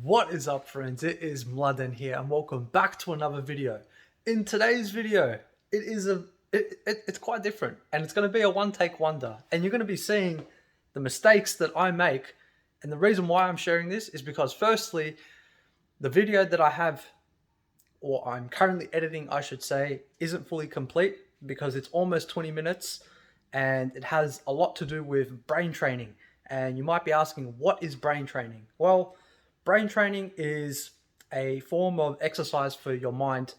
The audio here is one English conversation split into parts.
What is up, friends? It is Mladen here, and welcome back to another video. In today's video, it's quite different, and it's going to be a one-take wonder, and you're going to be seeing the mistakes that I make. And the reason why I'm sharing this is because, firstly, the video that I have, or I'm currently editing, I should say, isn't fully complete because it's almost 20 minutes, and it has a lot to do with brain training. And you might be asking, what is brain training? Well, brain training is a form of exercise for your mind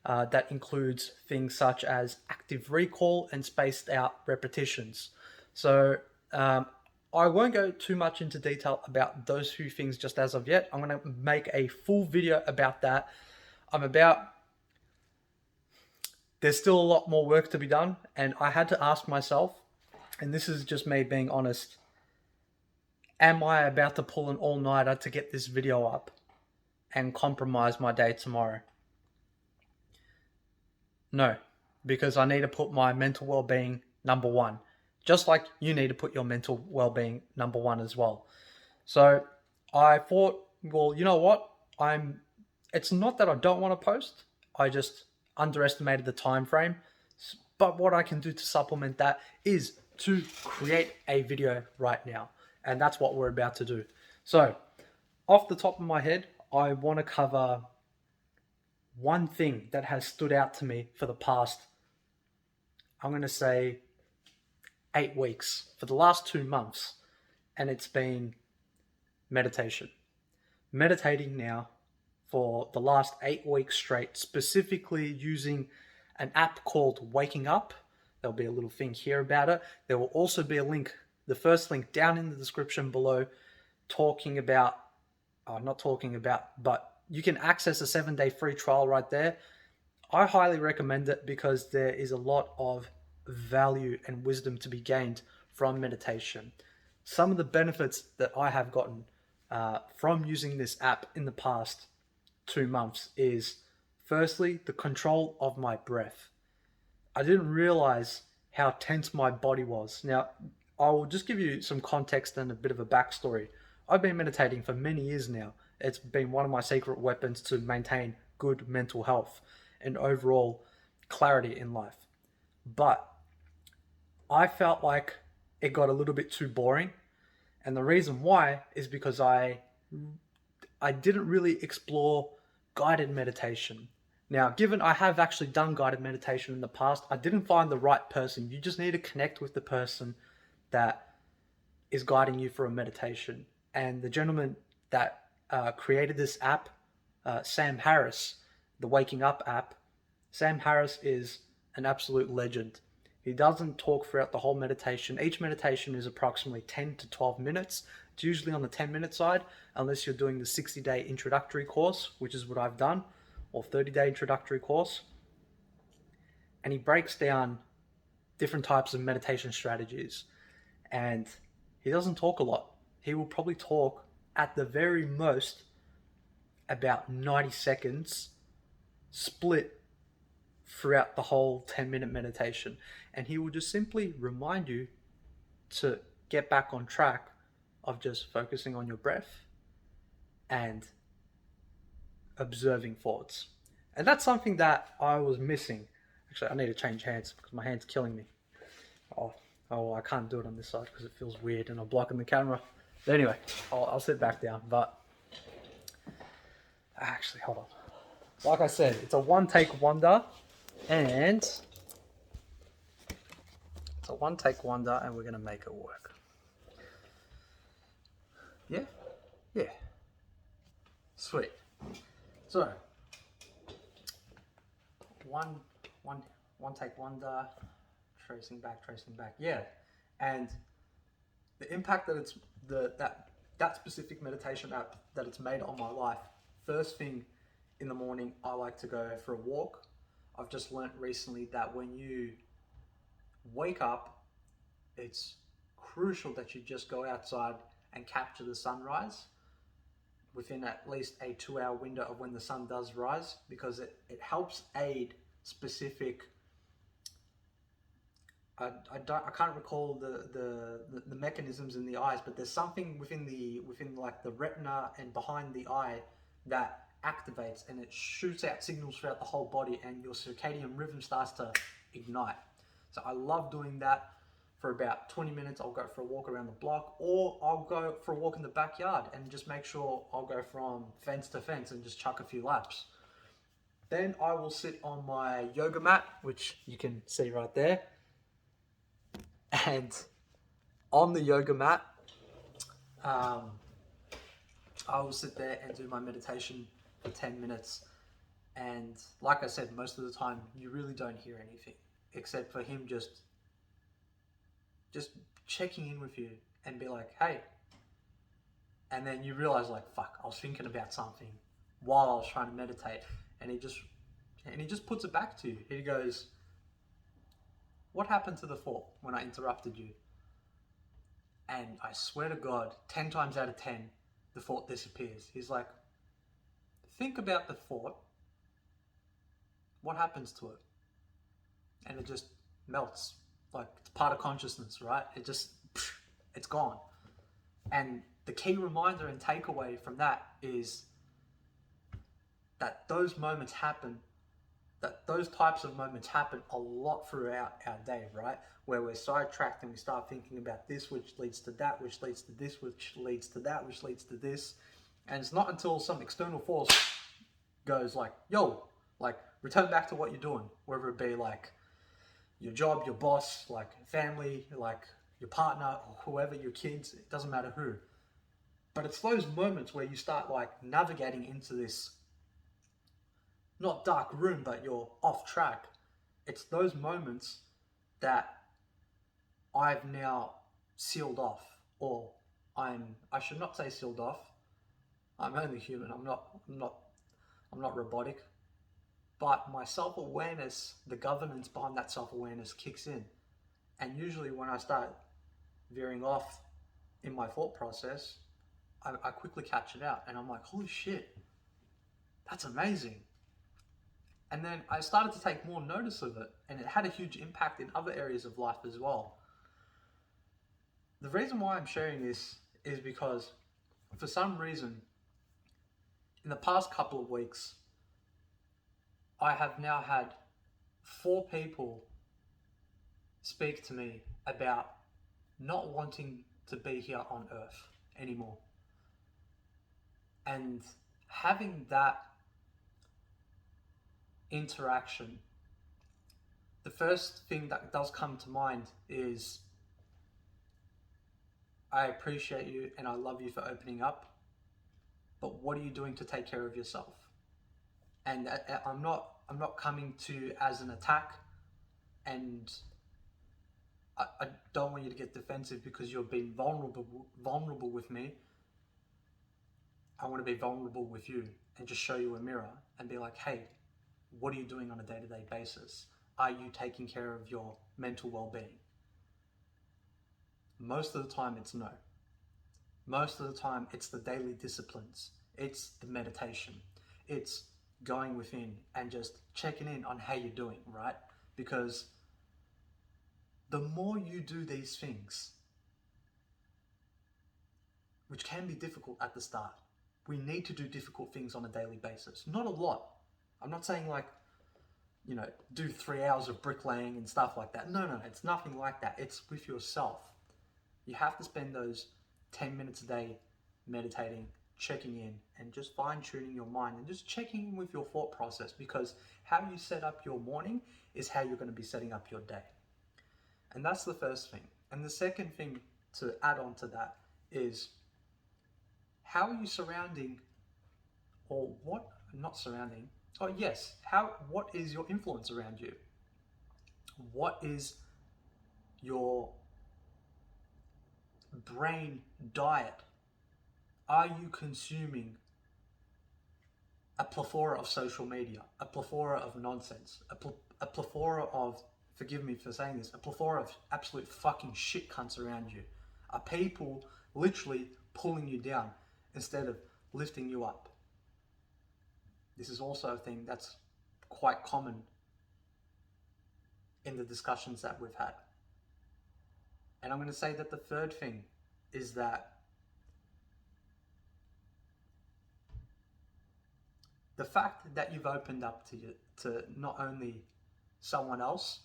that includes things such as active recall and spaced out repetitions. So I won't go too much into detail about those few things just as of yet. I'm going to make a full video about that. There's still a lot more work to be done, and I had to ask myself, and this is just me being honest, am I about to pull an all-nighter to get this video up and compromise my day tomorrow? No, because I need to put my mental well-being number one, just like you need to put your mental well-being number one as well. So I thought, well, you know what? It's not that I don't want to post. I just underestimated the time frame. But what I can do to supplement that is to create a video right now. And that's what we're about to do. So off the top of my head, I want to cover one thing that has stood out to me for the past, I'm going to say 8 weeks, for the last 2 months. And it's been meditation. Meditating now for the last 8 weeks straight, specifically using an app called Waking Up. There'll be a little thing here about it. There will also be a link, the first link down in the description below, but you can access a 7-day free trial right there. I highly recommend it because there is a lot of value and wisdom to be gained from meditation. Some of the benefits that I have gotten from using this app in the past 2 months is, firstly, the control of my breath. I didn't realize how tense my body was. Now, I will just give you some context and a bit of a backstory. I've been meditating for many years now. It's been one of my secret weapons to maintain good mental health and overall clarity in life. But I felt like it got a little bit too boring. And the reason why is because I didn't really explore guided meditation. Now, given I have actually done guided meditation in the past, I didn't find the right person. You just need to connect with the person that is guiding you for a meditation. And the gentleman that created this app, Sam Harris, the Waking Up app, Sam Harris is an absolute legend. He doesn't talk throughout the whole meditation. Each meditation is approximately 10 to 12 minutes. It's usually on the 10-minute side, unless you're doing the 60-day introductory course, which is what I've done, or 30-day introductory course. And he breaks down different types of meditation strategies. And he doesn't talk a lot. He will probably talk at the very most about 90 seconds split throughout the whole 10-minute meditation. And he will just simply remind you to get back on track of just focusing on your breath and observing thoughts. And that's something that I was missing. Actually, I need to change hands because my hand's killing me. Oh, I can't do it on this side because it feels weird and I'm blocking the camera. But anyway, I'll sit back down. But actually, hold on. Like I said, it's a one-take wonder, and we're gonna make it work. Yeah, yeah, sweet. So, one take wonder, tracing back. Yeah, and the impact that it's that specific meditation app that it's made on my life. First thing in the morning, I like to go for a walk. I've just learnt recently that when you wake up, it's crucial that you just go outside and capture the sunrise within at least a 2-hour window of when the sun does rise, because it helps aid specific I can't recall the mechanisms in the eyes, but there's something within like the retina and behind the eye that activates, and it shoots out signals throughout the whole body, and your circadian rhythm starts to ignite. So I love doing that. For about 20 minutes, I'll go for a walk around the block, or I'll go for a walk in the backyard and just make sure I'll go from fence to fence and just chuck a few laps. Then I will sit on my yoga mat, which you can see right there. And on the yoga mat, um, I will sit there and do my meditation for 10 minutes. And like I said, most of the time, you really don't hear anything except for him just checking in with you and be like, hey. And then you realize, like, fuck, I was thinking about something while I was trying to meditate. And he just puts it back to you. He goes, what happened to the thought when I interrupted you? And I swear to God, 10 times out of 10, the thought disappears. He's like, think about the thought. What happens to it? And it just melts. Like, it's part of consciousness, right? It's gone. And the key reminder and takeaway from that is that those moments happen, that those types of moments happen a lot throughout our day, right? Where we're sidetracked and we start thinking about this, which leads to that, which leads to this, which leads to that, which leads to this. And it's not until some external force goes like, yo, like, return back to what you're doing, whether it be like your job, your boss, like family, like your partner, whoever, your kids, it doesn't matter who. But it's those moments where you start like navigating into this, not dark room, but you're off track. It's those moments that I've now sealed off, or I should not say sealed off. I'm only human. I'm not robotic. But my self-awareness, the governance behind that self-awareness kicks in. And usually when I start veering off in my thought process, I quickly catch it out. And I'm like, holy shit, that's amazing. And then I started to take more notice of it. And it had a huge impact in other areas of life as well. The reason why I'm sharing this is because for some reason, in the past couple of weeks, I have now had 4 people speak to me about not wanting to be here on earth anymore. And having that interaction, the first thing that does come to mind is, I appreciate you and I love you for opening up, but what are you doing to take care of yourself? And I'm not coming to as an attack, and I don't want you to get defensive because you're being vulnerable with me. I want to be vulnerable with you and just show you a mirror and be like, hey, what are you doing on a day-to-day basis? Are you taking care of your mental well-being? Most of the time it's no. Most of the time it's the daily disciplines. It's the meditation. It's going within and just checking in on how you're doing, right? Because the more you do these things, which can be difficult at the start, we need to do difficult things on a daily basis. Not a lot. I'm not saying like, do 3 hours of bricklaying and stuff like that. No, it's nothing like that. It's with yourself. You have to spend those 10 minutes a day meditating, checking in, and just fine-tuning your mind and just checking in with your thought process, because how you set up your morning is how you're going to be setting up your day. And that's the first thing. And the second thing to add on to that is, how are you surrounding, or what, not surrounding, oh yes, what is your influence around you? What is your brain diet? Are you consuming a plethora of social media, a plethora of nonsense, a plethora of, forgive me for saying this, a plethora of absolute fucking shit cunts around you? Are people literally pulling you down instead of lifting you up? This is also a thing that's quite common in the discussions that we've had. And I'm going to say that the third thing is that the fact that you've opened up to not only someone else,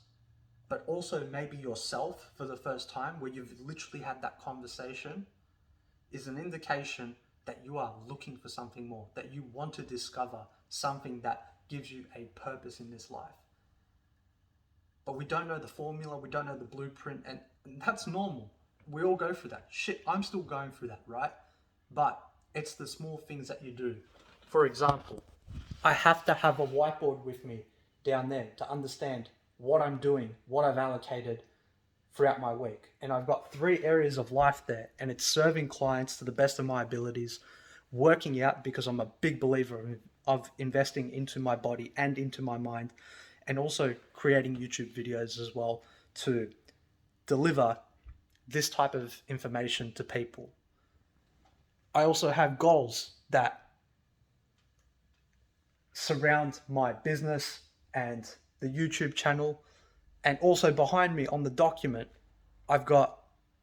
but also maybe yourself for the first time, where you've literally had that conversation, is an indication that you are looking for something more, that you want to discover something that gives you a purpose in this life. But we don't know the formula, we don't know the blueprint, and that's normal. We all go through that. Shit, I'm still going through that, right? But it's the small things that you do. For example, I have to have a whiteboard with me down there to understand what I'm doing, what I've allocated throughout my week. And I've got 3 areas of life there, and it's serving clients to the best of my abilities, working out because I'm a big believer of investing into my body and into my mind, and also creating YouTube videos as well to deliver this type of information to people. I also have goals that surround my business and the YouTube channel. And also behind me on the document, I've got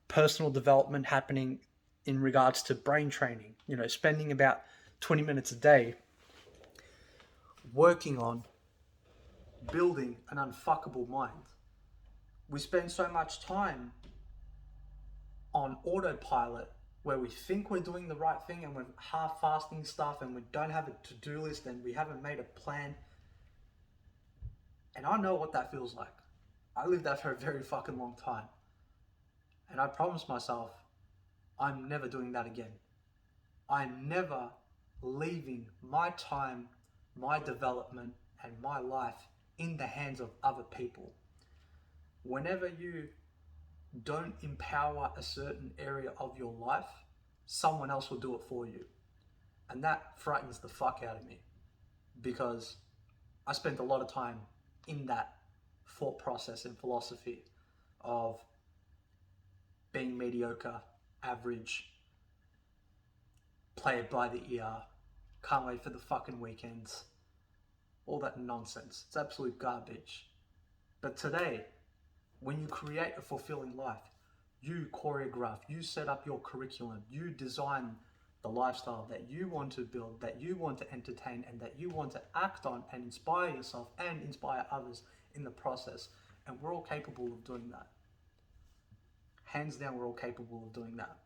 personal development happening in regards to brain training, spending about 20 minutes a day working on building an unfuckable mind. We spend so much time on autopilot where we think we're doing the right thing and we're half-fasting stuff and we don't have a to-do list and we haven't made a plan. And I know what that feels like. I lived that for a very fucking long time. And I promised myself, I'm never doing that again. I'm never leaving my time, my development, and my life in the hands of other people. Whenever you don't empower a certain area of your life, someone else will do it for you. And that frightens the fuck out of me, because I spent a lot of time in that thought process and philosophy of being mediocre, average, play it by the ear, can't wait for the fucking weekends, all that nonsense. It's absolute garbage. But today, when you create a fulfilling life, you choreograph, you set up your curriculum, you design the lifestyle that you want to build, that you want to entertain, and that you want to act on and inspire yourself and inspire others in the process. And we're all capable of doing that. Hands down, we're all capable of doing that.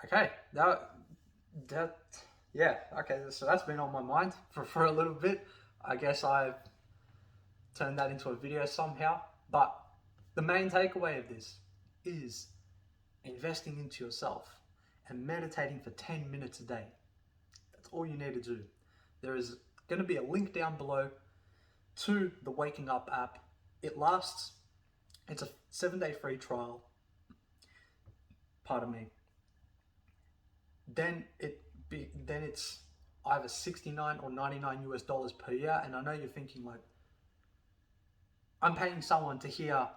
Okay, so that's been on my mind for a little bit. I guess I've turned that into a video somehow. But the main takeaway of this is investing into yourself and meditating for 10 minutes a day. That's all you need to do. There is going to be a link down below to the Waking Up app. It's a 7-day free trial. Pardon me. Then it's either $69 or $99 per year. And I know you're thinking, like, I'm paying someone to hear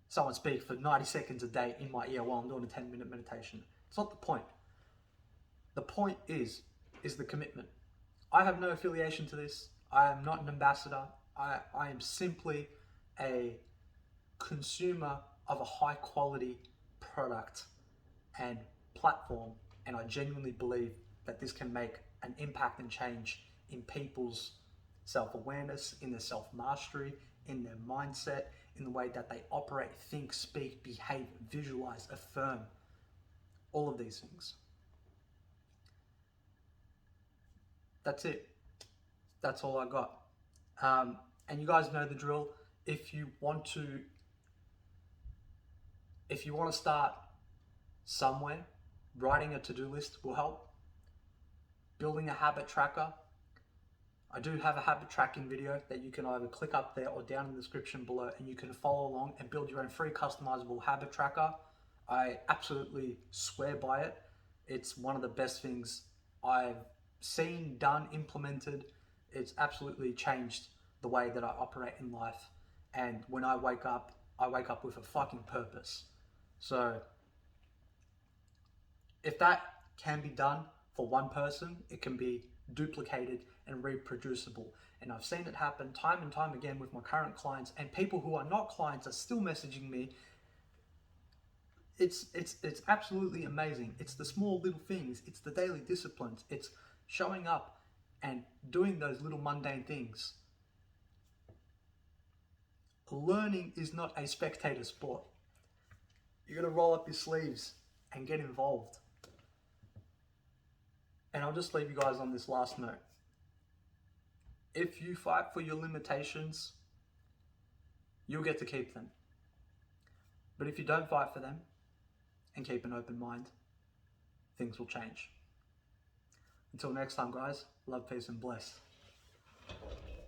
someone speak for 90 seconds a day in my ear while I'm doing a 10-minute meditation. It's not the point. The point is the commitment. I have no affiliation to this. I am not an ambassador. I am simply a consumer of a high quality product and platform, and I genuinely believe that this can make an impact and change in people's self-awareness, in their self-mastery, in their mindset, in the way that they operate, think, speak, behave, visualize, affirm, all of these things. That's it. That's all I got. And you guys know the drill. If you want to start somewhere, writing a to-do list will help. Building a habit tracker. I do have a habit tracking video that you can either click up there or down in the description below, and you can follow along and build your own free customizable habit tracker. I absolutely swear by it. It's one of the best things I've seen, done, implemented. It's absolutely changed the way that I operate in life. And when I wake up with a fucking purpose. So if that can be done for one person, it can be duplicated and reproducible. And I've seen it happen time and time again with my current clients, and people who are not clients are still messaging me. It's absolutely amazing. It's the small little things. It's the daily disciplines. It's showing up and doing those little mundane things. Learning is not a spectator sport. You gotta roll up your sleeves and get involved. And I'll just leave you guys on this last note. If you fight for your limitations, you'll get to keep them. But if you don't fight for them and keep an open mind, things will change. Until next time, guys, love, peace, and bless.